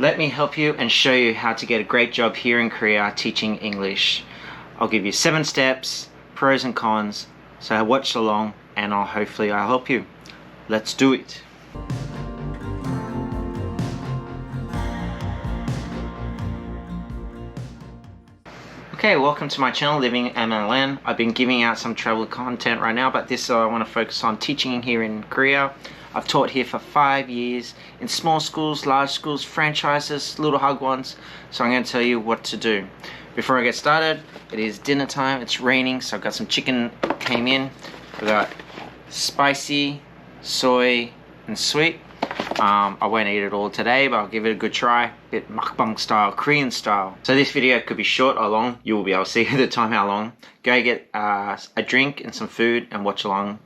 Let me help you and show you how to get a great job here in Korea teaching English. I'll give you 7 steps, pros and cons, so watch along and hopefully I'll help you. Let's do it. Okay, welcome to my channel, Living MLN. I've been giving out some travel content right now, but this I want to focus on teaching here in Korea. I've taught here for 5 years in small schools, large schools, franchises, little hagwons. So I'm going to tell you what to do. Before I get started, it is dinner time. It's raining, so I've got some chicken came in. We've got spicy, soy, and sweet. I won't eat it all today, but I'll give it a good try. Bit mukbang style, Korean style. So this video could be short or long. You will be able to see at the time how long. Go get a drink and some food and watch along.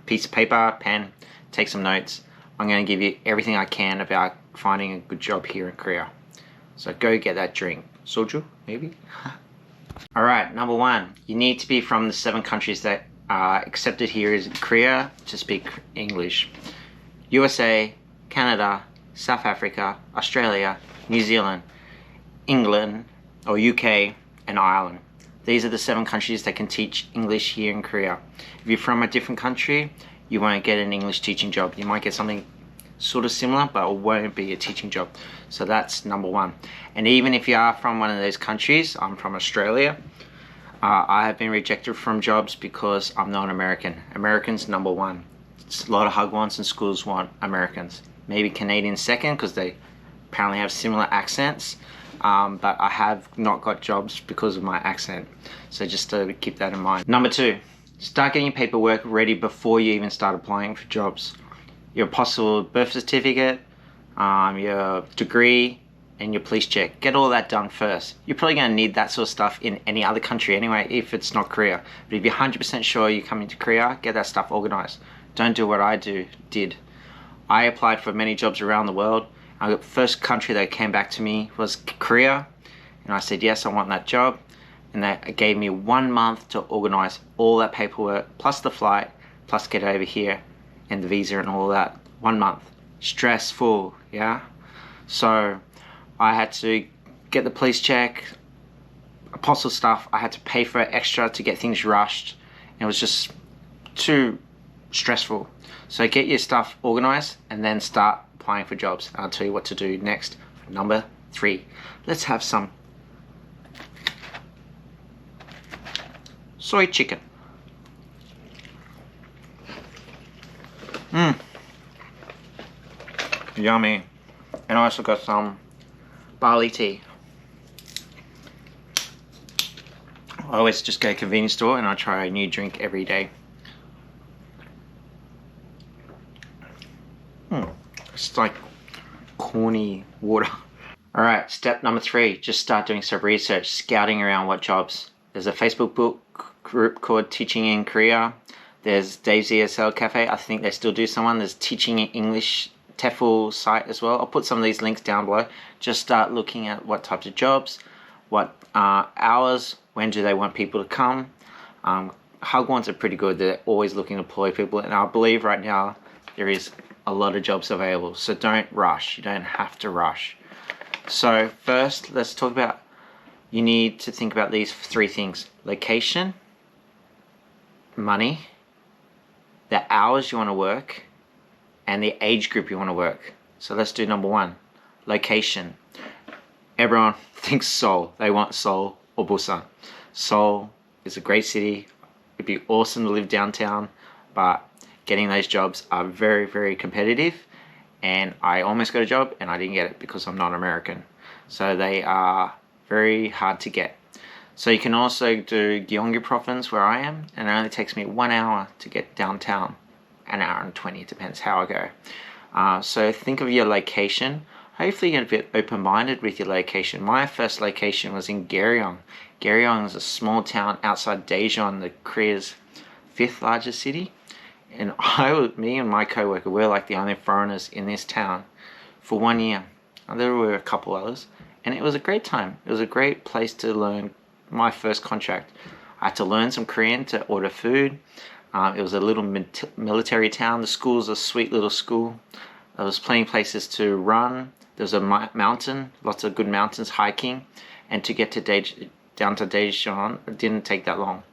Piece of paper, pen, take some notes. I'm going to give you everything I can about finding a good job here in Korea. So go get that drink. Soju, maybe? Alright, number 1. You need to be from the 7 countries that are accepted here in Korea to speak English. USA, Canada, South Africa, Australia, New Zealand, England or UK, and Ireland. These are the 7 countries that can teach English here in Korea. If you're from a different country, you won't get an English teaching job. You might get something sort of similar, but it won't be a teaching job. So that's number 1. And even if you are from one of those countries, I'm from Australia, I have been rejected from jobs because I'm not American. Americans number 1. A lot of hagwons and schools want Americans. Maybe Canadians second because they apparently have similar accents. But I have not got jobs because of my accent. So just to keep that in mind. Number 2, start getting your paperwork ready before you even start applying for jobs. Your possible birth certificate, your degree, and your police check. Get all that done first. You're probably going to need that sort of stuff in any other country anyway if it's not Korea. But if you're 100% sure you're coming to Korea, get that stuff organized. Don't do what I did. I applied for many jobs around the world. The first country that came back to me was Korea, and I said yes, I want that job, and they gave me 1 month to organize all that paperwork plus the flight plus get over here and the visa and all that. 1 month. Stressful, yeah? So I had to get the police check, apostle stuff. I had to pay for extra to get things rushed. It was just too stressful. So get your stuff organized and then start applying for jobs. I'll tell you what to do next. Number 3, let's have some soy chicken. Yummy. And I also got some barley tea. I always just go to a convenience store and I try a new drink every day. It's like corny water. Alright, step number 3, just start doing some research, scouting around what jobs. There's a Facebook group called Teaching in Korea. There's Dave's ESL Cafe, I think they still do someone. There's Teaching in English tefl site as well. I'll put some of these links down below. Just start looking at what types of jobs, what hours, when do they want people to come. Hagwons are pretty good, they're always looking to employ people, and I believe right now there is a lot of jobs available, so don't rush. You don't have to rush. So first, let's talk about, you need to think about these 3 things: location, money, the hours you want to work, and the age group you want to work. So let's do number 1, location. Everyone thinks Seoul. They want Seoul or Busan. Seoul is a great city. It'd be awesome to live downtown, but getting those jobs are very, very competitive, and I almost got a job and I didn't get it because I'm not American. So they are very hard to get. So you can also do Gyeonggi province where I am, and it only takes me 1 hour to get downtown. 1 hour and 20, it depends how I go. So think of your location. Hopefully you're a bit open-minded with your location. My first location was in Gyeonggi. Gyeonggi is a small town outside Daejeon, the Korea's 5th largest city. And me and my co-worker, we're like the only foreigners in this town for 1 year. And there were a couple others, and it was a great time. It was a great place to learn. My first contract, I had to learn some Korean to order food. It was a little military town. The school's a sweet little school. There was plenty of places to run. There's a mountain, lots of good mountains hiking, and to get to down to Daejeon, it didn't take that long.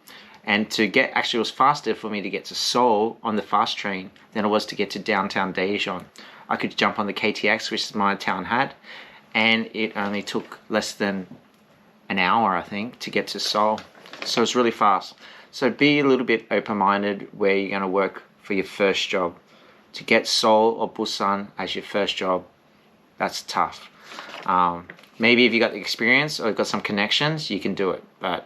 And to get, actually it was faster for me to get to Seoul on the fast train than it was to get to downtown Daejeon. I could jump on the KTX, which my town had, and it only took less than an hour, I think, to get to Seoul. So it's really fast. So be a little bit open-minded where you're going to work for your first job. To get Seoul or Busan as your first job, that's tough. Maybe if you got the experience or got some connections, you can do it, but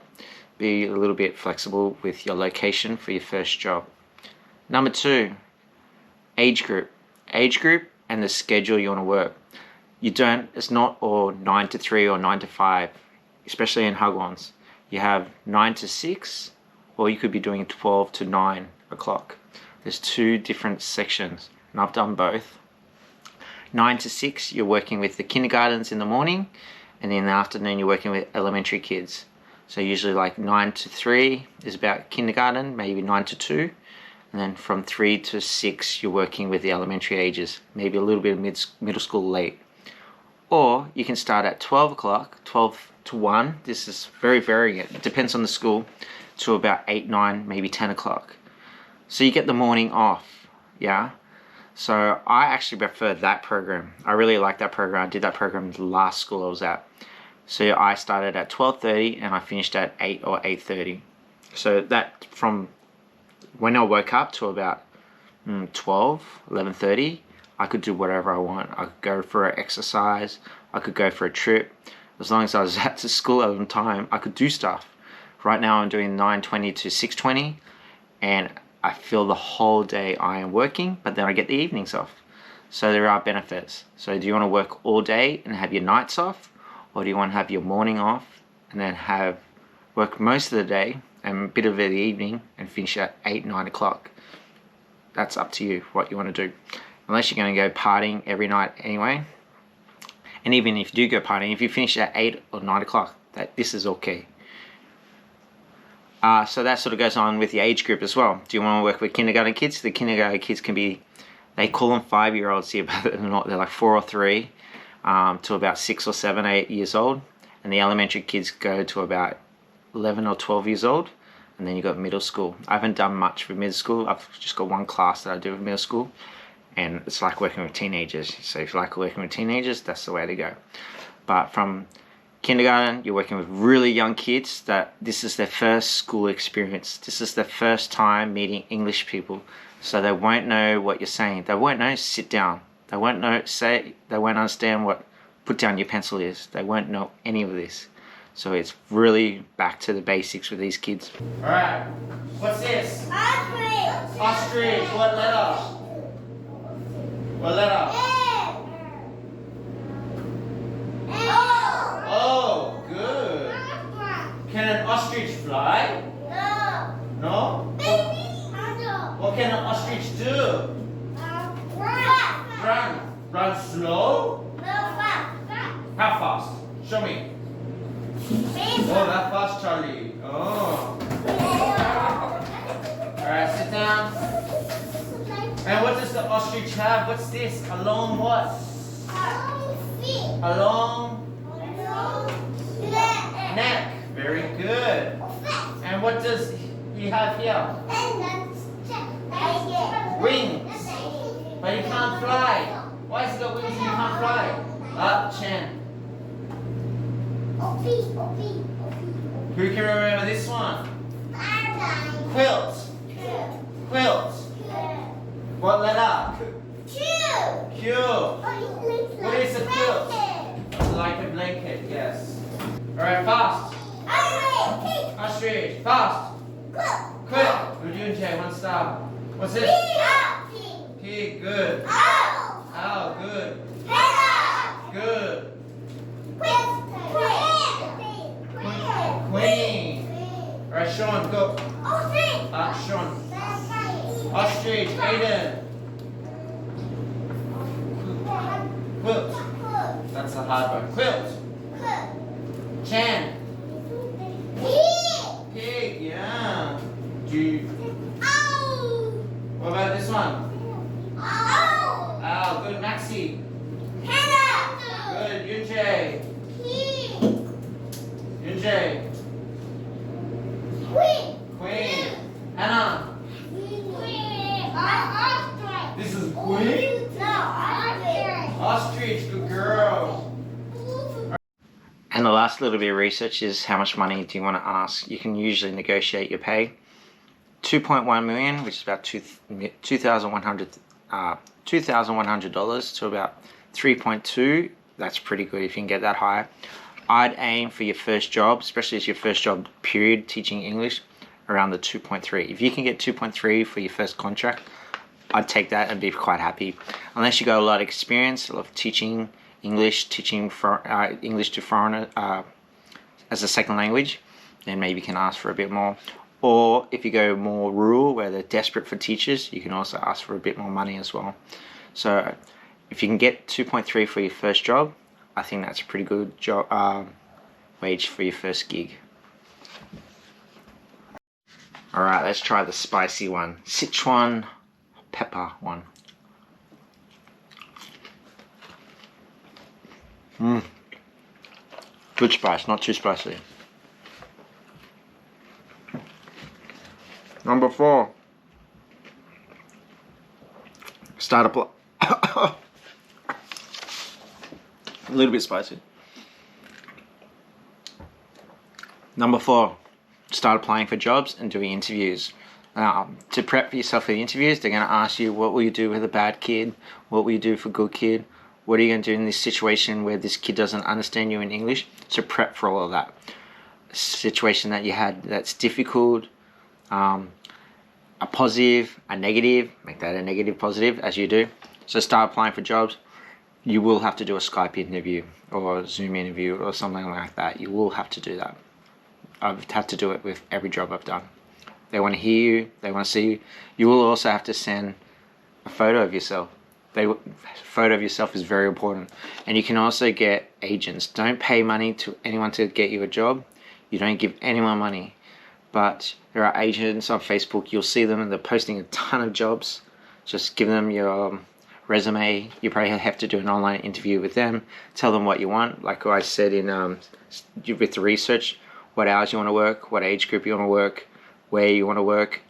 be a little bit flexible with your location for your first job. Number 2, age group. Age group and the schedule you want to work. It's not all 9 to 3 or 9 to 5, especially in hagwons. You have 9 to 6, or you could be doing 12 to 9 o'clock. There's 2 different sections, and I've done both. 9 to 6, you're working with the kindergartens in the morning, and in the afternoon you're working with elementary kids. So usually like 9 to 3 is about kindergarten, maybe 9 to 2. And then from 3 to 6, you're working with the elementary ages, maybe a little bit of middle school late. Or you can start at 12 o'clock, 12 to 1. This is very varying. It depends on the school, to about 8, 9, maybe 10 o'clock. So you get the morning off, yeah? So I actually prefer that program. I really like that program. I did that program the last school I was at. So I started at 12:30 and I finished at 8 or 8:30. So that from when I woke up to about 12, 11:30, I could do whatever I want. I could go for an exercise. I could go for a trip. As long as I was at the school on time, I could do stuff. Right now I'm doing 9:20 to 6:20, and I feel the whole day I am working, but then I get the evenings off. So there are benefits. So do you want to work all day and have your nights off? Or do you want to have your morning off and then work most of the day and a bit of the evening and finish at 8, 9 o'clock? That's up to you what you want to do. Unless you're going to go partying every night anyway. And even if you do go partying, if you finish at 8 or 9 o'clock, this is okay. So that sort of goes on with the age group as well. Do you want to work with kindergarten kids? The kindergarten kids can be, they call them 5-year-olds here, but they're not. They're like 4 or 3 to about 6 or 7, 8 years old. And the elementary kids go to about 11 or 12 years old. And then you've got middle school. I haven't done much with middle school. I've just got one class that I do with middle school. And it's like working with teenagers. So if you like working with teenagers, that's the way to go. But from kindergarten, you're working with really young kids that this is their first school experience. This is their first time meeting English people. So they won't know what you're saying. They won't know sit down. They won't know they won't understand what put down your pencil is. They won't know any of this. So it's really back to the basics with these kids. Alright, what's this? Ostrich. Ostrich, what letter? What letter? Oh, good. Can an ostrich fly? No. No? What can an ostrich do? Run. Run slow? No, fast. How fast? Show me. Oh, that fast, Charlie. Oh. Alright, sit down. And what does the ostrich have? What's this? A long what? A long neck. Very good. And what does he have here? Wings. But he can't fly. Why has he got wings and he can't fly? Up, Chen. Who can remember this one? Quilt. Quilt. What letter? Q. What is a quilt? Like a blanket, yes. Alright, fast. Ostrich, fast. Quilt. We're doing Jay, 1 star. What's this? Pig, good. Owl, good. Good. Queen. Alright, Sean, go. Sean. Ostrich, Aiden. Quilt. That's a hard one. Quilt. Chan. Pig, yeah. What about this one? Owl, good. Maxie. Yunjae. Yunjae. Queen. Hannah. This is Queen? Ostrich, good girl. And the last little bit of research is how much money do you want to ask? You can usually negotiate your pay. 2.1 million, which is about $2,100 to about 3.2. That's pretty good if you can get that high. I'd aim for your first job, especially as your first job period teaching English, around the 2.3. If you can get 2.3 for your first contract, I'd take that and be quite happy. Unless you got a lot of experience of teaching English, teaching for English to foreigners as a second language, then maybe you can ask for a bit more. Or if you go more rural where they're desperate for teachers, you can also ask for a bit more money as well. So if you can get 2.3 for your first job, I think that's a pretty good job wage for your first gig. Alright, let's try the spicy one. Sichuan pepper one. Good spice, not too spicy. Number 4. A little bit spicy. Number 4. Start applying for jobs and doing interviews. To prep yourself for the interviews, they're going to ask you, what will you do with a bad kid? What will you do for a good kid? What are you going to do in this situation where this kid doesn't understand you in English? So prep for all of that. A situation that you had that's difficult, a positive, a negative, make that a negative positive as you do. So start applying for jobs. You will have to do a Skype interview or a Zoom interview or something like that. You will have to do that. I've had to do it with every job I've done. They want to hear you, they want to see you. You will also have to send a photo of yourself. Photo of yourself is very important. And you can also get agents. Don't pay money to anyone to get you a job. You don't give anyone money. But there are agents on Facebook. You'll see them and they're posting a ton of jobs. Just give them your resume. You probably have to do an online interview with them. Tell them what you want. Like I said in with the research, what hours you want to work, what age group you want to work, where you want to work,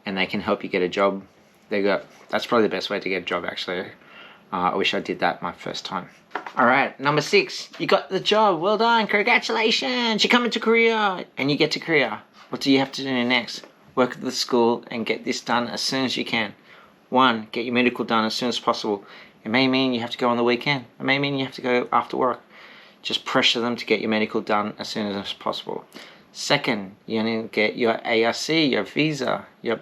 and they can help you get a job. That's probably the best way to get a job, actually. I wish I did that my first time. Alright, number 6. You got the job. Well done. Congratulations. You're coming to Korea. And you get to Korea. What do you have to do next? Work at the school and get this done as soon as you can. 1. Get your medical done as soon as possible. It may mean you have to go on the weekend. It may mean you have to go after work. Just pressure them to get your medical done as soon as possible. 2nd, you need to get your ARC, your visa, your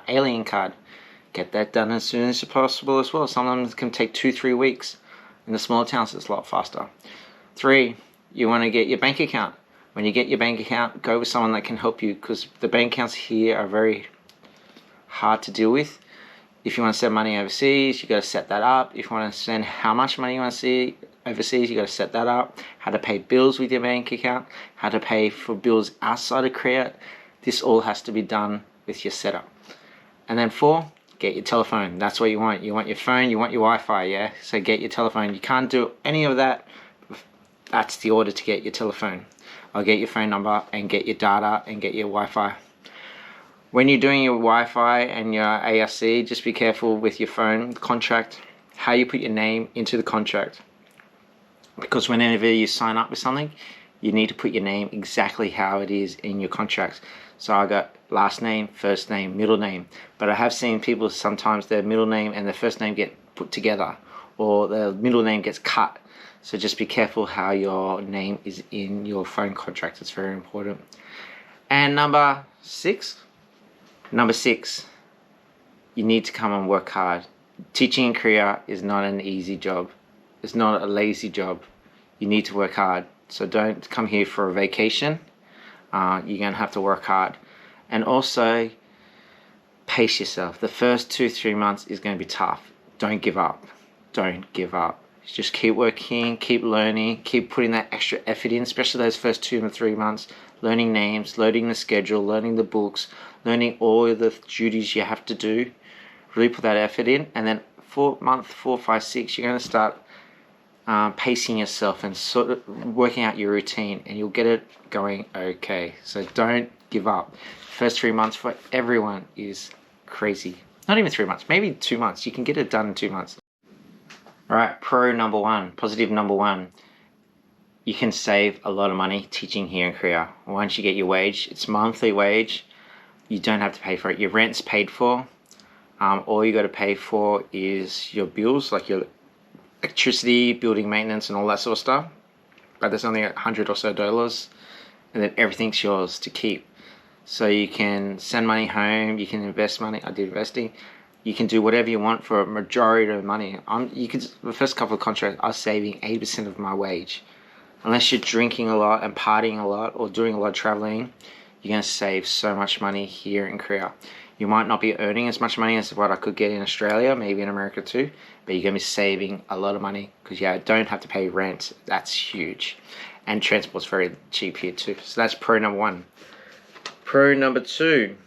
alien card. Get that done as soon as possible as well. Sometimes it can take 2-3 weeks. In the smaller towns, it's a lot faster. 3, you want to get your bank account. When you get your bank account, go with someone that can help you, because the bank accounts here are very hard to deal with. If you want to send money overseas, you got to set that up. If you want to send how much money you want to see overseas, you got to set that up. How to pay bills with your bank account. How to pay for bills outside of Korea. This all has to be done with your setup. And then 4, get your telephone. That's what you want. You want your phone, you want your Wi-Fi, yeah? So get your telephone. You can't do any of that. That's the order to get your telephone. I'll get your phone number and get your data and get your Wi-Fi. When you're doing your Wi-Fi and your ARC, just be careful with your phone contract, how you put your name into the contract. Because whenever you sign up with something, you need to put your name exactly how it is in your contracts. So I got last name, first name, middle name. But I have seen people sometimes their middle name and their first name get put together, or the middle name gets cut. So just be careful how your name is in your phone contract. It's very important. And number 6, you need to come and work hard. Teaching in Korea is not an easy job. It's not a lazy job. You need to work hard. So don't come here for a vacation. You're going to have to work hard. And also, pace yourself. The first 2-3 months is going to be tough. Don't give up. Don't give up. Just keep working, keep learning, keep putting that extra effort in, especially those first 2 or 3 months. Learning names, learning the schedule, learning the books, learning all of the duties you have to do. Really put that effort in. And then month 4, 5, 6, you're going to start pacing yourself and sort of working out your routine, and you'll get it going okay. So don't give up. First 3 months for everyone is crazy. Not even 3 months, maybe 2 months. You can get it done in 2 months. All right, pro number one, positive number one. You can save a lot of money teaching here in Korea. Once you get your wage, it's monthly wage. You don't have to pay for it. Your rent's paid for. All you got to pay for is your bills, like your electricity, building maintenance, and all that sort of stuff. But there's only $100 or so, and then everything's yours to keep. So you can send money home. You can invest money. I did investing. You can do whatever you want for a majority of the money. The first couple of contracts, I was saving 80% of my wage. Unless you're drinking a lot and partying a lot or doing a lot of traveling, you're going to save so much money here in Korea. You might not be earning as much money as what I could get in Australia, maybe in America too, but you're going to be saving a lot of money because I don't have to pay rent. That's huge. And transport's very cheap here too. So that's pro number one. Pro number two,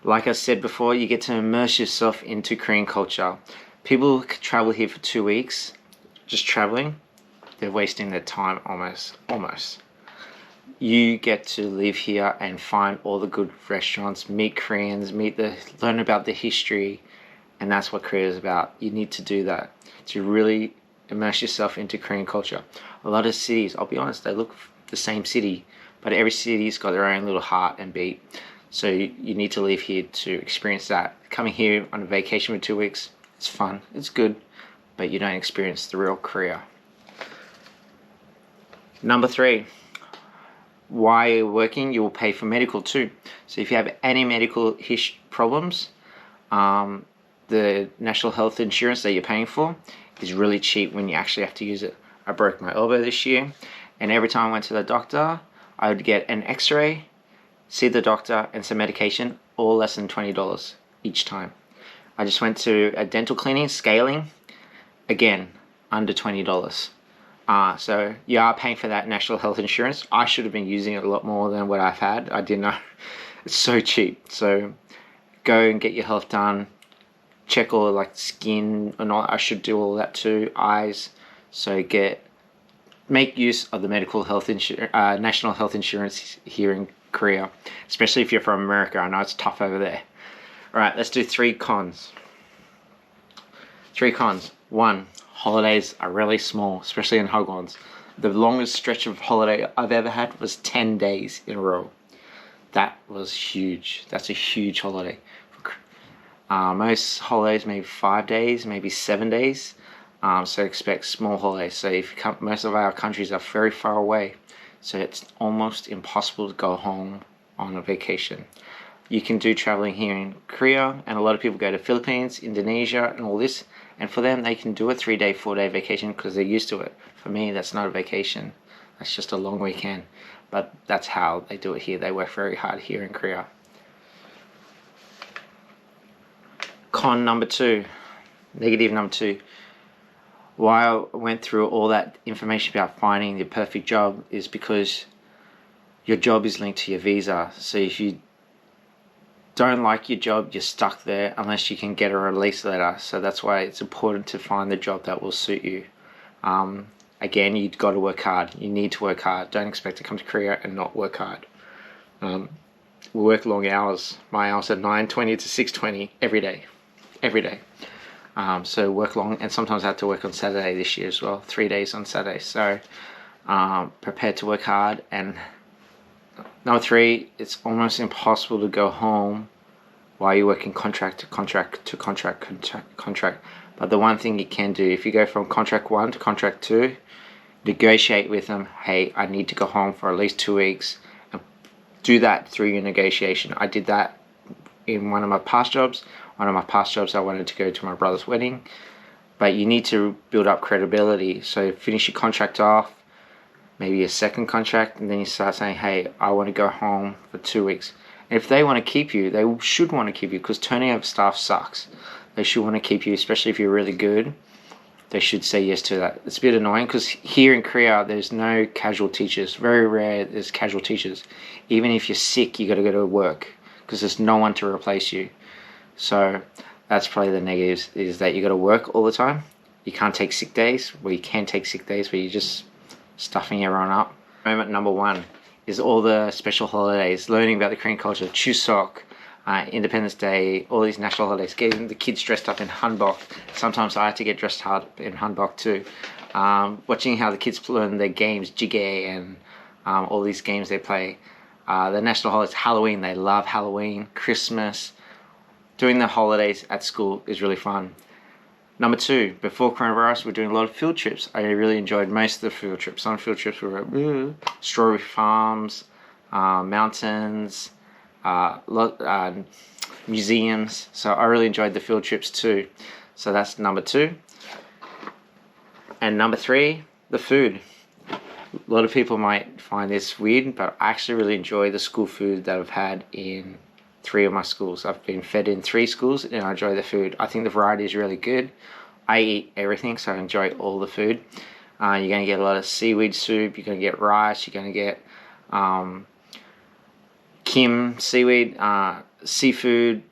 like I said before, you get to immerse yourself into Korean culture. People travel here for 2 weeks, just traveling. They're wasting their time almost. You get to live here and find all the good restaurants, meet Koreans, learn about the history, and that's what Korea is about. You need to do that to really immerse yourself into Korean culture. A lot of cities, I'll be honest, they look the same city, but every city's got their own little heart and beat. So you need to live here to experience that. Coming here on a vacation for 2 weeks, it's fun, it's good, but you don't experience the real Korea. Number three, while you're working, you will pay for medical too. So if you have any medical problems, the national health insurance that you're paying for is really cheap when you actually have to use it. I broke my elbow this year, and every time I went to the doctor, I would get an x-ray, see the doctor, and some medication, all less than $20 each time. I just went to a dental clinic, scaling, again, under $20. So you are paying for that national health insurance. I should have been using it a lot more than what I've had. I didn't know. It's so cheap. So go and get your health done. Check all like skin and all. I should do all that too. Eyes. So make use of the national health insurance here in Korea, especially if you're from America. I know it's tough over there. All right, let's do 3 cons. 3 cons. 1. Holidays are really small, especially in Hagwons. The longest stretch of holiday I've ever had was 10 days in a row. That was huge. That's a huge holiday. Most holidays maybe 5 days, maybe 7 days. So expect small holidays. So most of our countries are very far away, so it's almost impossible to go home on a vacation. You can do traveling here in Korea, and a lot of people go to Philippines, Indonesia, and all this. And for them, they can do a 3-day, 4-day vacation because they're used to it. For me, that's not a vacation. That's just a long weekend. But that's how they do it here. They work very hard here in Korea. Con number 2, negative number 2. Why I went through all that information about finding the perfect job is because your job is linked to your visa. So if you don't like your job, you're stuck there unless you can get a release letter. So that's why it's important to find the job that will suit you. Again, you've got to work hard. You need to work hard. Don't expect to come to Korea and not work hard. We work long hours. My hours are 9:20 to 6:20 every day. So work long, and sometimes I had to work on Saturday this year as well, 3 days on Saturday. So prepared to work hard. And number 3, it's almost impossible to go home while you're working contract to contract. But the one thing you can do, if you go from contract 1 to contract 2, negotiate with them, hey, I need to go home for at least 2 weeks, and do that through your negotiation. I did that in one of my past jobs. One of my past jobs, I wanted to go to my brother's wedding, but you need to build up credibility. So finish your contract off, maybe a second contract, and then you start saying, hey, I want to go home for 2 weeks. And if they want to keep you, they should want to keep you, because turning over staff sucks. They should want to keep you, especially if you're really good. They should say yes to that. It's a bit annoying because here in Korea, there's no casual teachers. Very rare there's casual teachers. Even if you're sick, you got to go to work because there's no one to replace you. So that's probably the negatives, is that you got to work all the time. you can't take sick days, well, you can take sick days, but you're just stuffing everyone up. Moment number one is all the special holidays, learning about the Korean culture, Chuseok, Independence Day, all these national holidays, getting the kids dressed up in hanbok. Sometimes I have to get dressed up in hanbok too. Watching how the kids learn their games, jjigae, and all these games they play. The national holidays, Halloween, they love Halloween, Christmas. Doing the holidays at school is really fun. Number two, before coronavirus, we're doing a lot of field trips. I really enjoyed most of the field trips. Some field trips were strawberry farms, mountains, museums. So I really enjoyed the field trips too. So that's number two. And number three, the food. A lot of people might find this weird, but I actually really enjoy the school food that I've had in 3 of my schools. I've been fed in 3 schools and I enjoy the food. I think the variety is really good. I eat everything, so I enjoy all the food. You're going to get a lot of seaweed soup, you're going to get rice, you're going to get kim, seaweed, seafood,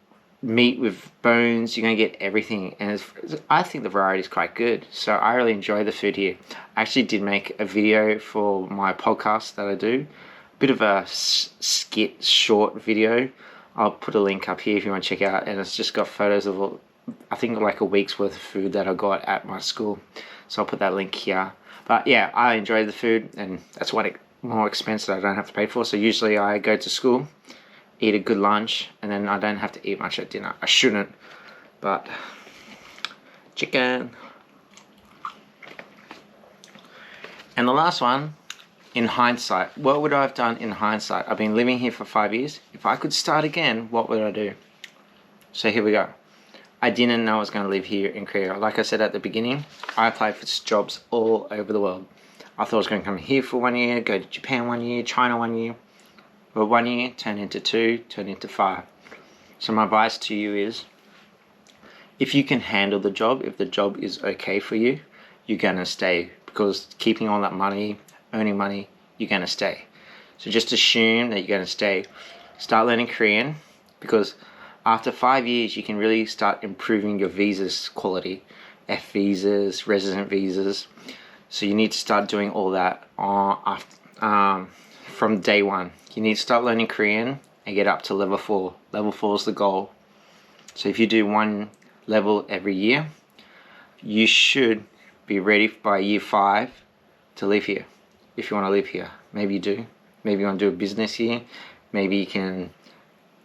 meat with bones. You're going to get everything, and I think the variety is quite good, so I really enjoy the food here. I actually did make a video for my podcast that I do, a bit of a skit short video. I'll put a link up here if you want to check out, and it's just got photos of I think like a week's worth of food that I got at my school, so I'll put that link here. But yeah, I enjoy the food, and that's more expense that I don't have to pay for. So usually I go to school, eat a good lunch, and then I don't have to eat much at dinner. I shouldn't, but chicken. And the last one, in hindsight, what would I have done in hindsight? I've been living here for 5 years. If I could start again, what would I do? So here we go. I didn't know I was going to live here in Korea. Like I said at the beginning, I applied for jobs all over the world. I thought I was going to come here for 1 year, go to Japan 1 year, China 1 year. But 1 year turned into 2, turned into 5. So my advice to you is, if you can handle the job, if the job is okay for you, you're going to stay. Because keeping all that money, earning money, you're going to stay. So just assume that you're going to stay. Start learning Korean, because after 5 years you can really start improving your visas quality. F visas, resident visas. So you need to start doing all that from day one. You need to start learning Korean and get up to level 4. Level 4 is the goal. So if you do 1 level every year, you should be ready by year 5 to live here. If you want to live here, maybe you do. Maybe you want to do a business here. Maybe you can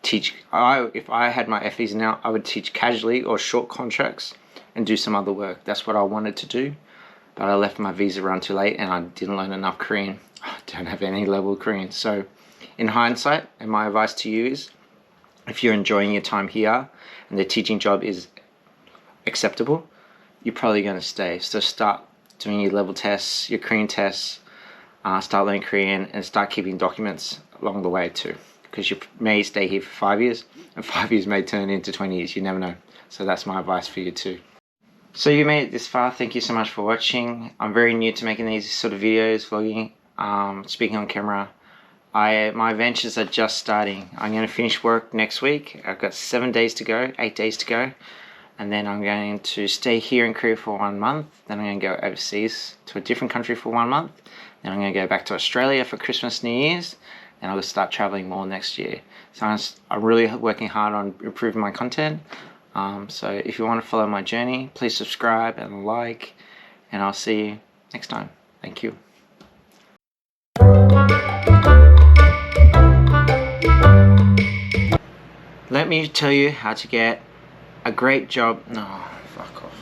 teach. If I had my F visa now, I would teach casually or short contracts and do some other work. That's what I wanted to do, but I left my visa run too late and I didn't learn enough Korean. I don't have any level of Korean. So in hindsight, and my advice to you is, if you're enjoying your time here and the teaching job is acceptable, you're probably going to stay. So start doing your level tests, your Korean tests, start learning Korean, and start keeping documents along the way too, because you may stay here for 5 years, and 5 years may turn into 20 years. You never know. So that's my advice for you too. So you made it this far. Thank you so much for watching. I'm very new to making these sort of videos, vlogging, speaking on camera. My ventures are just starting. I'm going to finish work next week. I've got 7 days to go, 8 days to go. And then I'm going to stay here in Korea for 1 month. Then I'm going to go overseas to a different country for 1 month. Then I'm going to go back to Australia for Christmas, New Year's. And I'll start traveling more next year. So I'm really working hard on improving my content. So if you want to follow my journey, please subscribe and like. And I'll see you next time. Thank you. Let me tell you how to get a great job. No, fuck off.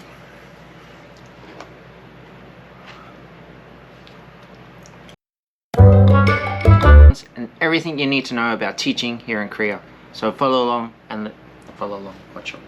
And everything you need to know about teaching here in Korea. So follow along and watch out.